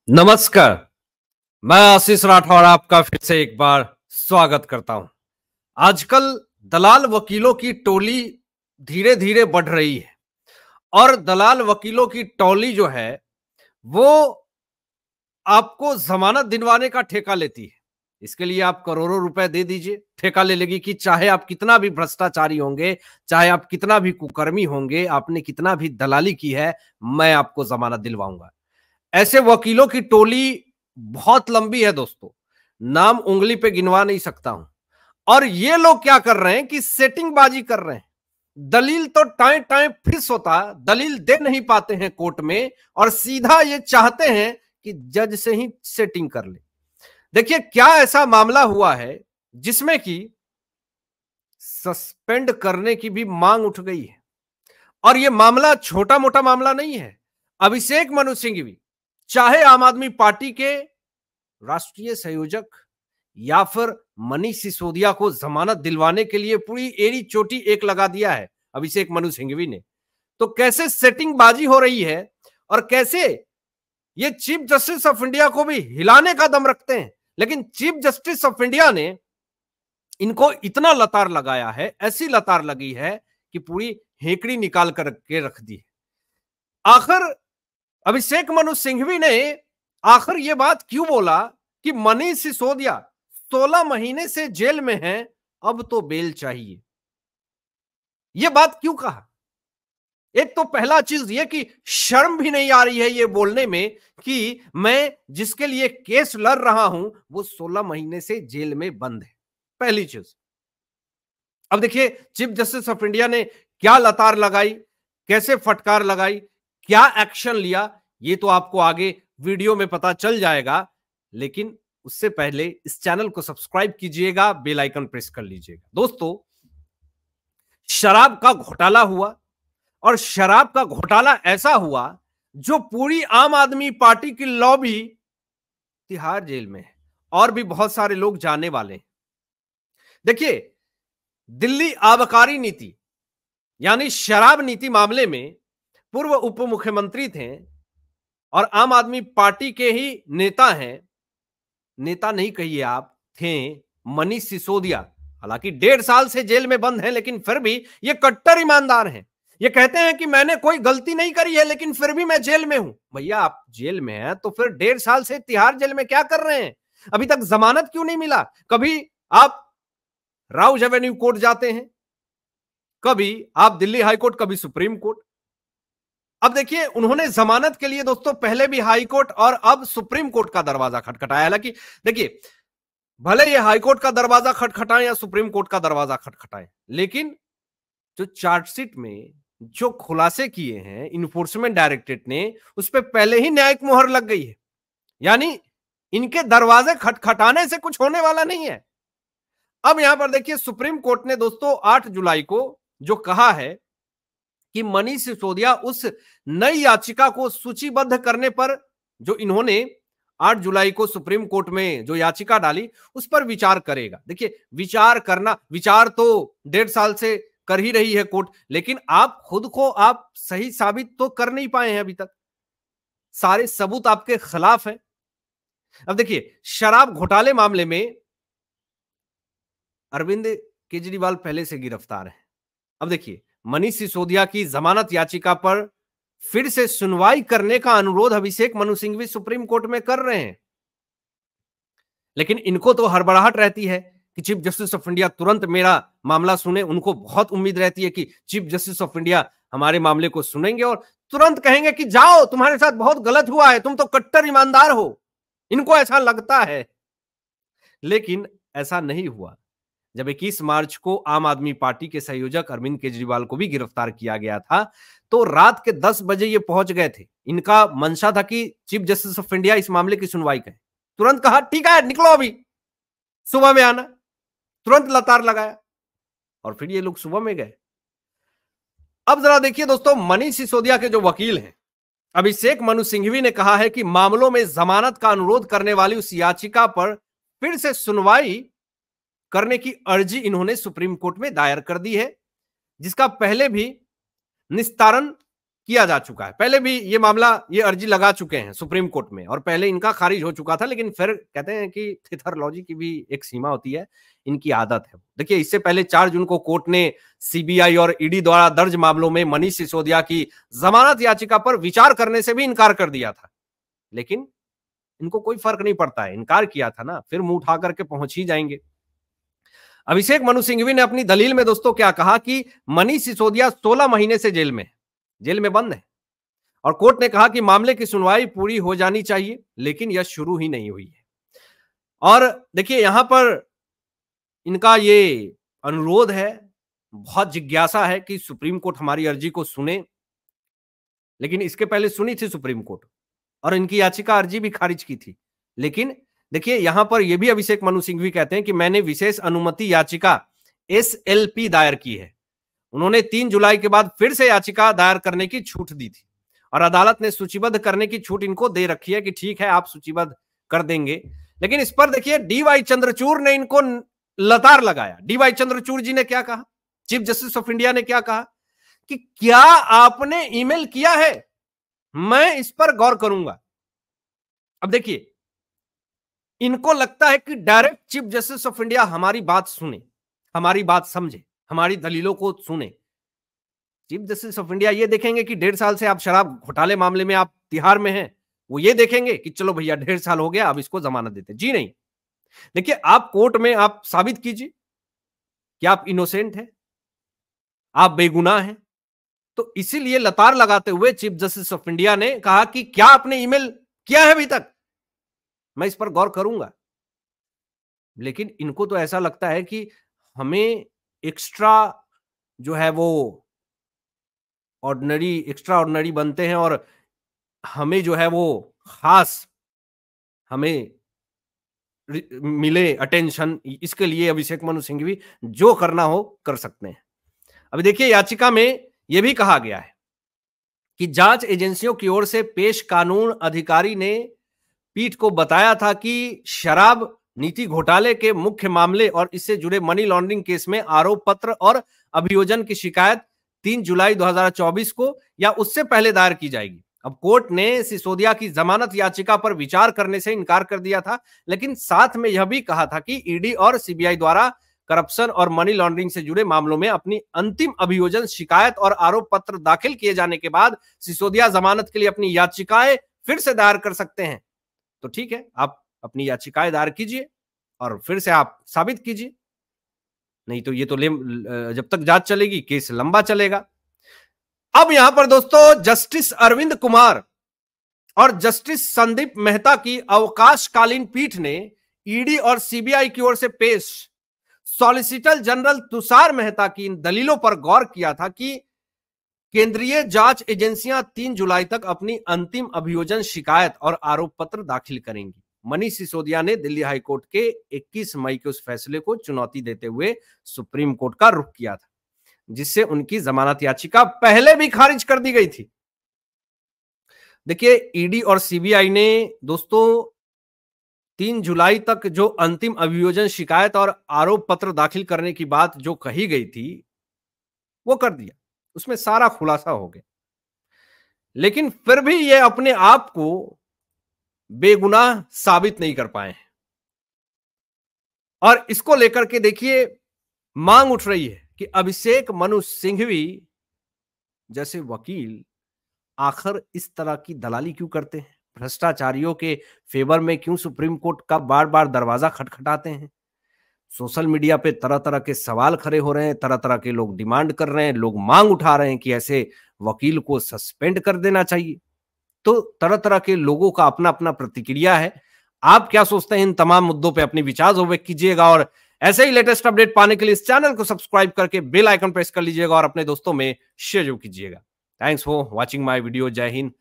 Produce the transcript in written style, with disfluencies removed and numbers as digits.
नमस्कार। मैं आशीष राठौर आपका फिर से एक बार स्वागत करता हूं। आजकल दलाल वकीलों की टोली धीरे धीरे बढ़ रही है और दलाल वकीलों की टोली जो है वो आपको जमानत दिलवाने का ठेका लेती है। इसके लिए आप करोड़ों रुपए दे दीजिए, ठेका ले लेगी कि चाहे आप कितना भी भ्रष्टाचारी होंगे, चाहे आप कितना भी कुकर्मी होंगे, आपने कितना भी दलाली की है, मैं आपको जमानत दिलवाऊंगा। ऐसे वकीलों की टोली बहुत लंबी है दोस्तों, नाम उंगली पे गिनवा नहीं सकता हूं। और ये लोग क्या कर रहे हैं कि सेटिंगबाजी कर रहे हैं। दलील तो टाइम टाइम फिक्स होता, दलील दे नहीं पाते हैं कोर्ट में और सीधा ये चाहते हैं कि जज से ही सेटिंग कर ले। देखिए क्या ऐसा मामला हुआ है जिसमें कि सस्पेंड करने की भी मांग उठ गई है और यह मामला छोटा मोटा मामला नहीं है। अभिषेक मनु सिंघवी चाहे आम आदमी पार्टी के राष्ट्रीय संयोजक या फिर मनीष सिसोदिया को जमानत दिलवाने के लिए पूरी एड़ी चोटी एक लगा दिया है अभिषेक मनु सिंघवी ने, तो कैसे सेटिंग बाजी हो रही है और कैसे ये चीफ जस्टिस ऑफ इंडिया को भी हिलाने का दम रखते हैं। लेकिन चीफ जस्टिस ऑफ इंडिया ने इनको इतना लतार लगाया है, ऐसी लतार लगी है कि पूरी हेकड़ी निकाल कर के रख दी है। आखिर अभिषेक मनु सिंघवी ने आखिर यह बात क्यों बोला कि मनीष सिसोदिया 16 महीने से जेल में हैं, अब तो बेल चाहिए? यह बात क्यों कहा? एक तो पहला चीज यह कि शर्म भी नहीं आ रही है ये बोलने में कि मैं जिसके लिए केस लड़ रहा हूं वो 16 महीने से जेल में बंद है। पहली चीज। अब देखिए चीफ जस्टिस ऑफ इंडिया ने क्या लतार लगाई, कैसे फटकार लगाई, क्या एक्शन लिया, ये तो आपको आगे वीडियो में पता चल जाएगा। लेकिन उससे पहले इस चैनल को सब्सक्राइब कीजिएगा, बेल आइकन प्रेस कर लीजिएगा। दोस्तों, शराब का घोटाला हुआ और शराब का घोटाला ऐसा हुआ जो पूरी आम आदमी पार्टी की लॉबी तिहाड़ जेल में है और भी बहुत सारे लोग जाने वाले हैं। देखिए, दिल्ली आबकारी नीति यानी शराब नीति मामले में पूर्व उप मुख्यमंत्री थे और आम आदमी पार्टी के ही नेता हैं, नेता नहीं कहिए आप, थे मनीष सिसोदिया। हालांकि 1.5 साल से जेल में बंद हैं, लेकिन फिर भी ये कट्टर ईमानदार हैं। ये कहते हैं कि मैंने कोई गलती नहीं करी है लेकिन फिर भी मैं जेल में हूं। भैया आप जेल में हैं तो फिर 1.5 साल से तिहाड़ जेल में क्या कर रहे हैं? अभी तक जमानत क्यों नहीं मिला? कभी आप राउज एवेन्यू कोर्ट जाते हैं, कभी आप दिल्ली हाई कोर्ट, कभी सुप्रीम कोर्ट। अब देखिए उन्होंने जमानत के लिए दोस्तों पहले भी हाई कोर्ट और अब सुप्रीम कोर्ट का दरवाजा खटखटाया। हालांकि देखिए भले ये हाई कोर्ट का दरवाजा खटखटाएं या सुप्रीम कोर्ट का दरवाजा खटखटाएं, लेकिन जो चार्जशीट में जो खुलासे किए हैं इन्फोर्समेंट डायरेक्टरेट ने, उस पर पहले ही न्यायिक मोहर लग गई है। यानी इनके दरवाजे खटखटाने से कुछ होने वाला नहीं है। अब यहां पर देखिए सुप्रीम कोर्ट ने दोस्तों 8 जुलाई को जो कहा है कि मनीष सिसोदिया उस नई याचिका को सूचीबद्ध करने पर, जो इन्होंने 8 जुलाई को सुप्रीम कोर्ट में जो याचिका डाली उस पर विचार करेगा। देखिए विचार करना, विचार तो 1.5 साल से कर ही रही है कोर्ट, लेकिन आप खुद को आप सही साबित तो कर नहीं पाए हैं अभी तक, सारे सबूत आपके खिलाफ हैं। अब देखिए शराब घोटाले मामले में अरविंद केजरीवाल पहले से गिरफ्तार है। अब देखिए मनीष सिसोदिया की जमानत याचिका पर फिर से सुनवाई करने का अनुरोध अभिषेक मनु सिंघवी सुप्रीम कोर्ट में कर रहे हैं, लेकिन इनको तो हड़बड़ाहट रहती है कि चीफ जस्टिस ऑफ इंडिया तुरंत मेरा मामला सुने। उनको बहुत उम्मीद रहती है कि चीफ जस्टिस ऑफ इंडिया हमारे मामले को सुनेंगे और तुरंत कहेंगे कि जाओ, तुम्हारे साथ बहुत गलत हुआ है, तुम तो कट्टर ईमानदार हो। इनको ऐसा लगता है, लेकिन ऐसा नहीं हुआ। जब 21 मार्च को आम आदमी पार्टी के संयोजक अरविंद केजरीवाल को भी गिरफ्तार किया गया था तो रात के 10 बजे ये पहुंच गए थे। इनका मंशा था कि चीफ जस्टिस ऑफ इंडिया इस मामले की सुनवाई करें। तुरंत कहा ठीक है निकलो, अभी सुबह में आना। तुरंत लतार लगाया और फिर ये लोग सुबह में गए। अब जरा देखिए दोस्तों, मनीष सिसोदिया के जो वकील हैं अभिषेक मनु सिंघवी ने कहा है कि मामलों में जमानत का अनुरोध करने वाली उस याचिका पर फिर से सुनवाई करने की अर्जी इन्होंने सुप्रीम कोर्ट में दायर कर दी है, जिसका पहले भी निस्तारण किया जा चुका है। पहले भी ये मामला, ये अर्जी लगा चुके हैं सुप्रीम कोर्ट में और पहले इनका खारिज हो चुका था, लेकिन फिर कहते हैं कि थिथरोलॉजी की भी एक सीमा होती है, इनकी आदत है। देखिए, इससे पहले 4 जून को कोर्ट ने सीबीआई और ईडी द्वारा दर्ज मामलों में मनीष सिसोदिया की जमानत याचिका पर विचार करने से भी इनकार कर दिया था, लेकिन इनको कोई फर्क नहीं पड़ता है, इनकार किया था ना, फिर मुंह उठा करके पहुंच ही जाएंगे। अभिषेक मनु सिंघवी ने अपनी दलील में दोस्तों क्या कहा कि मनीष सिसोदिया 16 महीने से जेल में बंद है और कोर्ट ने कहा कि मामले की सुनवाई पूरी हो जानी चाहिए, लेकिन यह शुरू ही नहीं हुई है। और देखिए, यहां पर इनका ये अनुरोध है, बहुत जिज्ञासा है कि सुप्रीम कोर्ट हमारी अर्जी को सुने, लेकिन इसके पहले सुनी थी सुप्रीम कोर्ट और इनकी याचिका अर्जी भी खारिज की थी। लेकिन देखिए, यहां पर यह भी अभिषेक मनु सिंघवी कहते हैं कि मैंने विशेष अनुमति याचिका SLP दायर की है। उन्होंने 3 जुलाई के बाद फिर से याचिका दायर करने की छूट दी थी और अदालत ने सूचीबद्ध करने की छूट इनको दे रखी है कि ठीक है, आप सूचीबद्ध कर देंगे। लेकिन इस पर देखिए, DY चंद्रचूड़ ने इनको लतार लगाया। DY चंद्रचूड़ जी ने क्या कहा, चीफ जस्टिस ऑफ इंडिया ने क्या कहा कि क्या आपने ईमेल किया है, मैं इस पर गौर करूंगा। अब देखिए, इनको लगता है कि direct chief justice of India हमारी बात सुने, हमारी बात समझे, हमारी दलीलों को सुने। चीफ जस्टिस ऑफ इंडिया ये देखेंगे कि 1.5 साल से आप शराब घोटाले मामले में आप तिहाड़ में हैं, वो ये देखेंगे कि चलो भैया 1.5 साल हो गया, अब इसको जमानत देते। जी नहीं, देखिए, आप कोर्ट में आप साबित कीजिए कि आप इनोसेंट हैं, आप बेगुनाह हैं। तो इसीलिए लतार लगाते हुए चीफ जस्टिस ऑफ इंडिया ने कहा कि क्या आपने ईमेल किया है अभी तक, मैं इस पर गौर करूंगा। लेकिन इनको तो ऐसा लगता है कि हमें एक्स्ट्रा जो है वो एक्स्ट्रा ऑर्डिनरी बनते हैं और हमें जो है वो खास हमें मिले अटेंशन, इसके लिए अभिषेक मनु सिंघवी जो करना हो कर सकते हैं। अभी देखिए, याचिका में यह भी कहा गया है कि जांच एजेंसियों की ओर से पेश कानून अधिकारी ने पीठ को बताया था कि शराब नीति घोटाले के मुख्य मामले और इससे जुड़े मनी लॉन्ड्रिंग केस में आरोप पत्र और अभियोजन की शिकायत 3 जुलाई 2024 को या उससे पहले दायर की जाएगी। अब कोर्ट ने सिसोदिया की जमानत याचिका पर विचार करने से इनकार कर दिया था, लेकिन साथ में यह भी कहा था कि ईडी और सीबीआई द्वारा करप्शन और मनी लॉन्ड्रिंग से जुड़े मामलों में अपनी अंतिम अभियोजन शिकायत और आरोप पत्र दाखिल किए जाने के बाद सिसोदिया जमानत के लिए अपनी याचिकाएं फिर से दायर कर सकते हैं। तो ठीक है, आप अपनी याचिकाएं दायर कीजिए और फिर से आप साबित कीजिए, नहीं तो ये तो जब तक जांच चलेगी केस लंबा चलेगा। अब यहां पर दोस्तों, जस्टिस अरविंद कुमार और जस्टिस संदीप मेहता की अवकाशकालीन पीठ ने ईडी और सीबीआई की ओर से पेश सॉलिसिटर जनरल तुषार मेहता की इन दलीलों पर गौर किया था कि केंद्रीय जांच एजेंसियां 3 जुलाई तक अपनी अंतिम अभियोजन शिकायत और आरोप पत्र दाखिल करेंगी। मनीष सिसोदिया ने दिल्ली हाईकोर्ट के 21 मई के उस फैसले को चुनौती देते हुए सुप्रीम कोर्ट का रुख किया था, जिससे उनकी जमानत याचिका पहले भी खारिज कर दी गई थी। देखिए, ईडी और सीबीआई ने दोस्तों 3 जुलाई तक जो अंतिम अभियोजन शिकायत और आरोप पत्र दाखिल करने की बात जो कही गई थी वो कर दिया, उसमें सारा खुलासा हो गया। लेकिन फिर भी ये अपने आप को बेगुनाह साबित नहीं कर पाए हैं और इसको लेकर के देखिए मांग उठ रही है कि अभिषेक मनु सिंघवी जैसे वकील आखिर इस तरह की दलाली क्यों करते हैं, भ्रष्टाचारियों के फेवर में क्यों सुप्रीम कोर्ट का बार बार दरवाजा खटखटाते हैं। सोशल मीडिया पे तरह तरह के सवाल खड़े हो रहे हैं, तरह तरह के लोग डिमांड कर रहे हैं, लोग मांग उठा रहे हैं कि ऐसे वकील को सस्पेंड कर देना चाहिए। तो तरह तरह के लोगों का अपना अपना प्रतिक्रिया है। आप क्या सोचते हैं इन तमाम मुद्दों पे अपने विचार व्यक्त कीजिएगा और ऐसे ही लेटेस्ट अपडेट पाने के लिए इस चैनल को सब्सक्राइब करके बेल आइकन प्रेस कर लीजिएगा और अपने दोस्तों में शेयर कीजिएगा। Thanks for watching my video. जय हिंद,